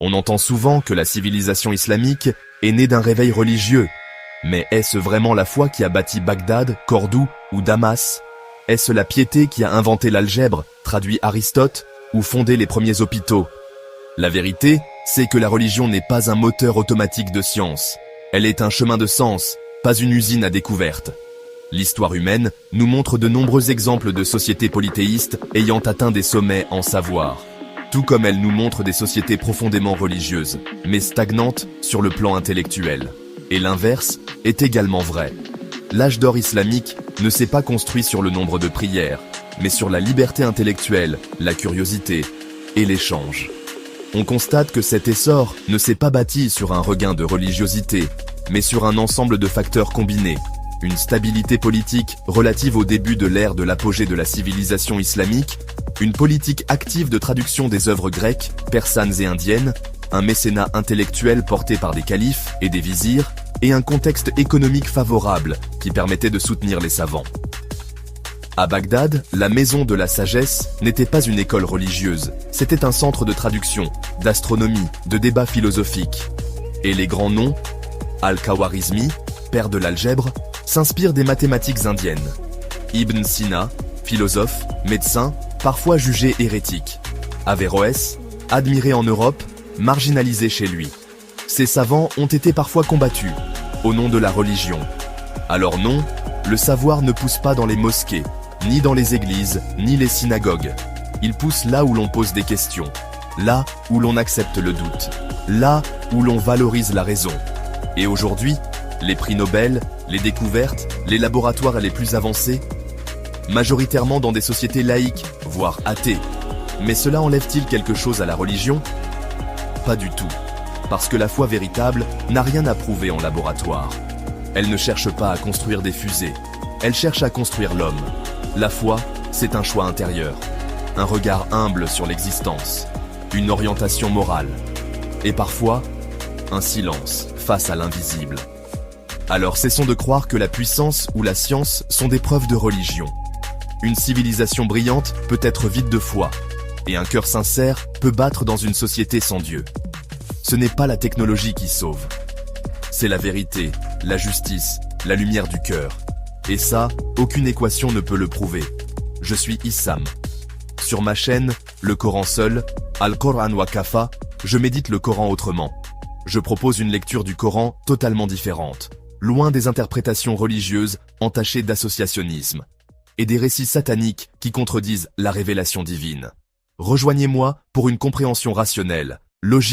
On entend souvent que la civilisation islamique est née d'un réveil religieux. Mais est-ce vraiment la foi qui a bâti Bagdad, Cordoue ou Damas? Est-ce la piété qui a inventé l'algèbre, traduit Aristote, ou fondé les premiers hôpitaux? La vérité, c'est que la religion n'est pas un moteur automatique de science. Elle est un chemin de sens, pas une usine à découverte. L'histoire humaine nous montre de nombreux exemples de sociétés polythéistes ayant atteint des sommets en savoir. Tout comme elle nous montre des sociétés profondément religieuses, mais stagnantes sur le plan intellectuel. Et l'inverse est également vrai. L'âge d'or islamique ne s'est pas construit sur le nombre de prières, mais sur la liberté intellectuelle, la curiosité et l'échange. On constate que cet essor ne s'est pas bâti sur un regain de religiosité, mais sur un ensemble de facteurs combinés. Une stabilité politique relative au début de l'ère de l'apogée de la civilisation islamique, une politique active de traduction des œuvres grecques, persanes et indiennes, un mécénat intellectuel porté par des califes et des vizirs, et un contexte économique favorable qui permettait de soutenir les savants. À Bagdad, la maison de la sagesse n'était pas une école religieuse, c'était un centre de traduction, d'astronomie, de débats philosophiques. Et les grands noms, Al-Khawarizmi, père de l'algèbre, s'inspirent des mathématiques indiennes. Ibn Sina, philosophe, médecin, parfois jugé hérétique. Averroès, admiré en Europe, marginalisé chez lui. Ces savants ont été parfois combattus, au nom de la religion. Alors non, le savoir ne pousse pas dans les mosquées, ni dans les églises, ni les synagogues. Il pousse là où l'on pose des questions, là où l'on accepte le doute, là où l'on valorise la raison. Et aujourd'hui, les prix Nobel, les découvertes, les laboratoires les plus avancés, majoritairement dans des sociétés laïques, voire athées. Mais cela enlève-t-il quelque chose à la religion? Pas du tout. Parce que la foi véritable n'a rien à prouver en laboratoire. Elle ne cherche pas à construire des fusées, elle cherche à construire l'homme. La foi, c'est un choix intérieur, un regard humble sur l'existence, une orientation morale, et parfois, un silence face à l'invisible. Alors cessons de croire que la puissance ou la science sont des preuves de religion. Une civilisation brillante peut être vide de foi, et un cœur sincère peut battre dans une société sans Dieu. Ce n'est pas la technologie qui sauve. C'est la vérité, la justice, la lumière du cœur. Et ça, aucune équation ne peut le prouver. Je suis Issam. Sur ma chaîne, Le Coran seul, Al-Qur'an wa Kafa, je médite le Coran autrement. Je propose une lecture du Coran totalement différente, loin des interprétations religieuses entachées d'associationnisme, et des récits sataniques qui contredisent la révélation divine. Rejoignez-moi pour une compréhension rationnelle, logique